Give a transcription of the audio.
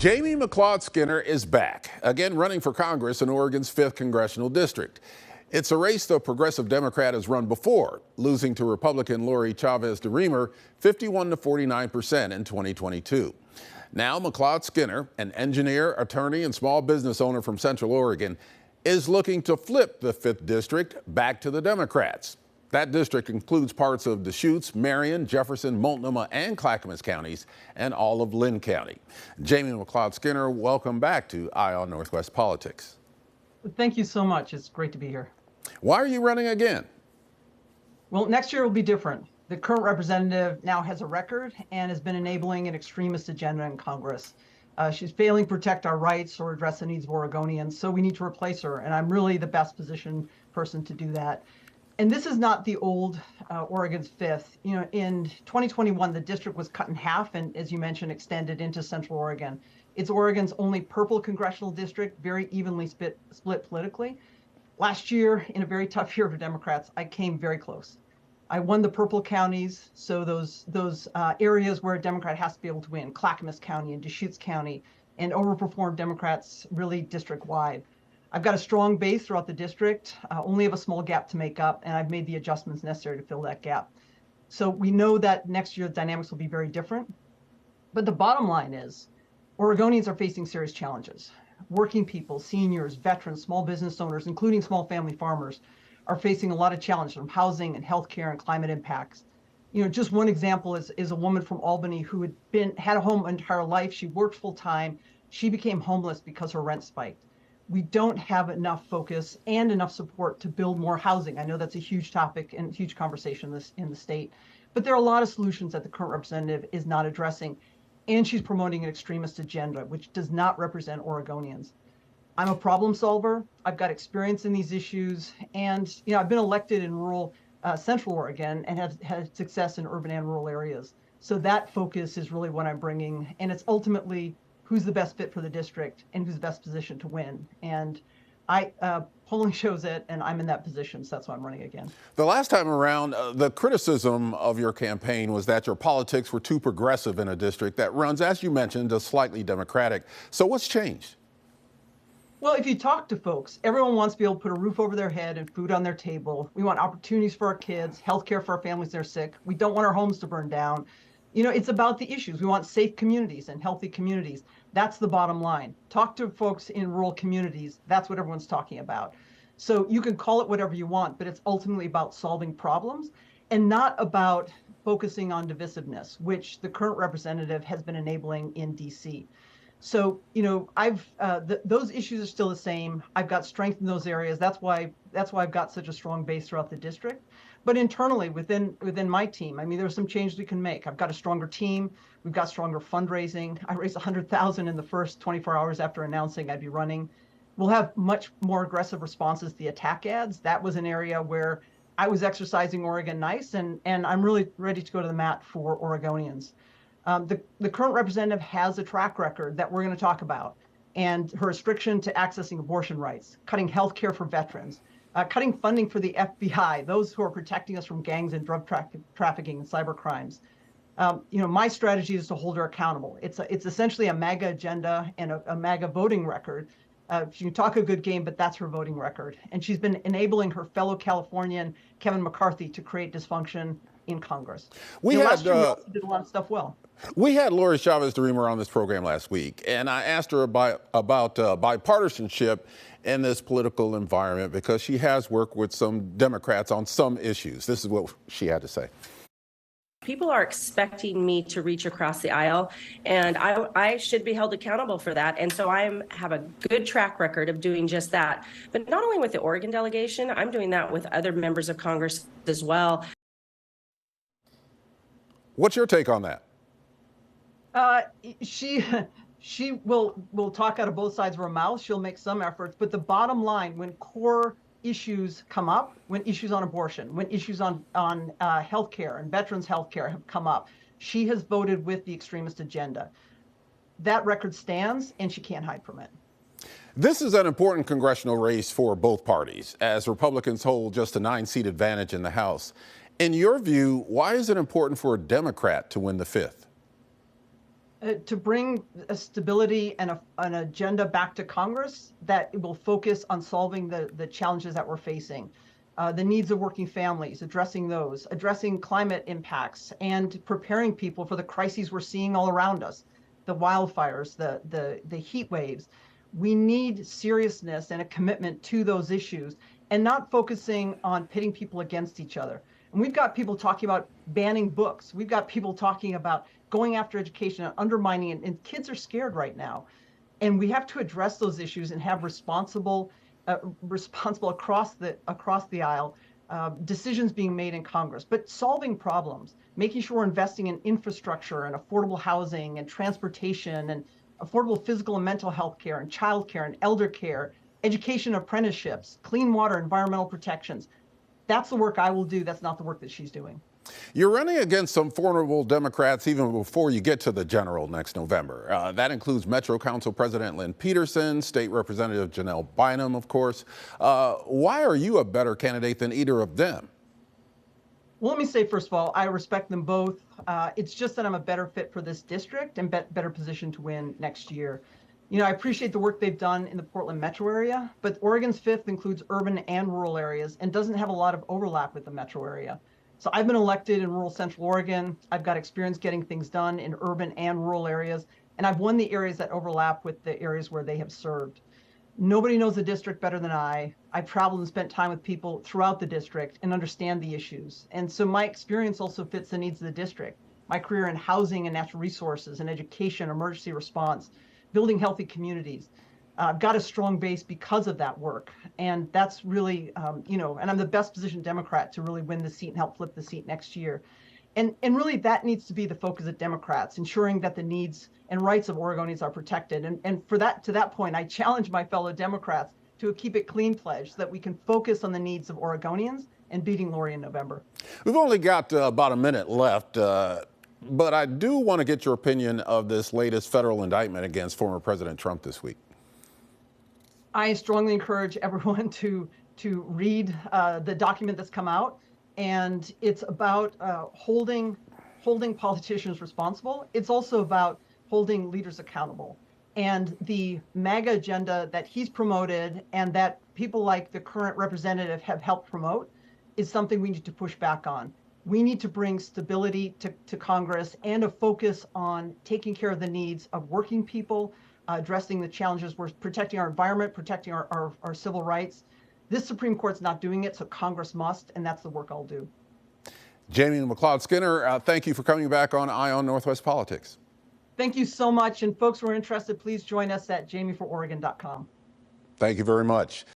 Jamie McLeod-Skinner is back, again running for Congress in Oregon's 5th Congressional District. It's a race the progressive Democrat has run before, losing to Republican Lori Chavez-DeRemer 51 to 49% in 2022. Now McLeod-Skinner, an engineer, attorney, and small business owner from Central Oregon, is looking to flip the 5th District back to the Democrats. That district includes parts of Deschutes, Marion, Jefferson, Multnomah, and Clackamas counties, and all of Lynn County. Jamie McLeod-Skinner, welcome back to Eye on Northwest Politics. Thank you so much. It's great to be here. Why are you running again? Well, next year will be different. The current representative now has a record and has been enabling an extremist agenda in Congress. She's failing to protect our rights or address the needs of Oregonians, so we need to replace her, and I'm really the best positioned person to do that. And this is not the old Oregon's 5th. You know, in 2021, the district was cut in half and, as you mentioned, extended into Central Oregon. It's Oregon's only purple congressional district, very evenly split politically. Last year, in a very tough year for Democrats, I came very close. I won the purple counties, so those areas where a Democrat has to be able to win, Clackamas County and Deschutes County, and overperformed Democrats really district-wide. I've got a strong base throughout the district, only have a small gap to make up, and I've made the adjustments necessary to fill that gap. So we know that next year the dynamics will be very different. But the bottom line is, Oregonians are facing serious challenges. Working people, seniors, veterans, small business owners, including small family farmers, are facing a lot of challenges from housing and healthcare and climate impacts. You know, just one example is a woman from Albany who had a home her entire life. She worked full time. She became homeless because her rent spiked. We don't have enough focus and enough support to build more housing. I know that's a huge topic and huge conversation in the state, but there are a lot of solutions that the current representative is not addressing, and she's promoting an extremist agenda, which does not represent Oregonians. I'm a problem solver. I've got experience in these issues, and I've been elected in rural Central Oregon and have had success in urban and rural areas. So that focus is really what I'm bringing, and it's ultimately who's the best fit for the district and who's best positioned to win. And polling shows it, and I'm in that position, so that's why I'm running again. The last time around, the criticism of your campaign was that your politics were too progressive in a district that runs, as you mentioned, a slightly Democratic. So what's changed? Well, if you talk to folks, everyone wants to be able to put a roof over their head and food on their table. We want opportunities for our kids, health care for our families that are sick. We don't want our homes to burn down. It's about the issues. We want safe communities and healthy communities. That's the bottom line. Talk to folks in rural communities. That's what everyone's talking about. So you can call it whatever you want, but it's ultimately about solving problems and not about focusing on divisiveness, which the current representative has been enabling in DC. So, those issues are still the same. I've got strength in those areas. That's why I've got such a strong base throughout the district. But internally, within my team, there are some changes we can make. I've got a stronger team. We've got stronger fundraising. I raised $100,000 in the first 24 hours after announcing I'd be running. We'll have much more aggressive responses to the attack ads. That was an area where I was exercising Oregon nice, and I'm really ready to go to the mat for Oregonians. The current representative has a track record that we're going to talk about, and her restriction to accessing abortion rights, cutting health care for veterans, cutting funding for the FBI, those who are protecting us from gangs and drug trafficking and cyber crimes. My strategy is to hold her accountable. It's essentially a MAGA agenda and a MAGA voting record. She can talk a good game, but that's her voting record. And she's been enabling her fellow Californian, Kevin McCarthy, to create dysfunction in Congress. Last year we also did a lot of stuff well. We had Lori Chavez-DeRemer on this program last week, and I asked her about bipartisanship in this political environment because she has worked with some Democrats on some issues. This is what she had to say. People are expecting me to reach across the aisle, and I should be held accountable for that. And so I have a good track record of doing just that. But not only with the Oregon delegation, I'm doing that with other members of Congress as well. What's your take on that? She will talk out of both sides of her mouth. She'll make some efforts, but the bottom line, when core issues come up, when issues on abortion, when issues on healthcare and veterans healthcare have come up, she has voted with the extremist agenda. That record stands, and she can't hide from it. This is an important congressional race for both parties, as Republicans hold just a 9-seat advantage in the House. In your view, why is it important for a Democrat to win the 5th? To bring a stability and an agenda back to Congress that will focus on solving the challenges that we're facing. The needs of working families, addressing those, addressing climate impacts, and preparing people for the crises we're seeing all around us, the wildfires, the heat waves. We need seriousness and a commitment to those issues and not focusing on pitting people against each other. And we've got people talking about banning books. We've got people talking about going after education and undermining it, and kids are scared right now. And we have to address those issues and have responsible across the aisle decisions being made in Congress, but solving problems, making sure we're investing in infrastructure and affordable housing and transportation and affordable physical and mental health care and child care and elder care, education apprenticeships, clean water, environmental protections. That's the work I will do. That's not the work that she's doing. You're running against some formidable Democrats even before you get to the general next November. That includes Metro Council President Lynn Peterson, State Representative Janelle Bynum, of course. Why are you a better candidate than either of them? Well, let me say, first of all, I respect them both. It's just that I'm a better fit for this district and better positioned to win next year. You know, I appreciate the work they've done in the Portland metro area, but Oregon's 5th includes urban and rural areas and doesn't have a lot of overlap with the metro area. So I've been elected in rural Central Oregon. I've got experience getting things done in urban and rural areas, and I've won the areas that overlap with the areas where they have served. Nobody knows the district better than I. I've traveled and spent time with people throughout the district and understand the issues. And so my experience also fits the needs of the district. My career in housing and natural resources and education, emergency response, building healthy communities. I've got a strong base because of that work. And that's really, and I'm the best positioned Democrat to really win the seat and help flip the seat next year. And really that needs to be the focus of Democrats, ensuring that the needs and rights of Oregonians are protected. And to that point, I challenge my fellow Democrats to a Keep It Clean pledge so that we can focus on the needs of Oregonians and beating Lori in November. We've only got about a minute left, but I do want to get your opinion of this latest federal indictment against former President Trump this week. I strongly encourage everyone to read the document that's come out, and it's about holding politicians responsible. It's also about holding leaders accountable. And the MAGA agenda that he's promoted and that people like the current representative have helped promote is something we need to push back on. We need to bring stability to Congress and a focus on taking care of the needs of working people, addressing the challenges. We're protecting our environment, protecting our civil rights. This Supreme Court's not doing it, so Congress must, and that's the work I'll do. Jamie McLeod-Skinner, thank you for coming back on Eye on Northwest Politics. Thank you so much. And folks who are interested, please join us at jamiefororegon.com. Thank you very much.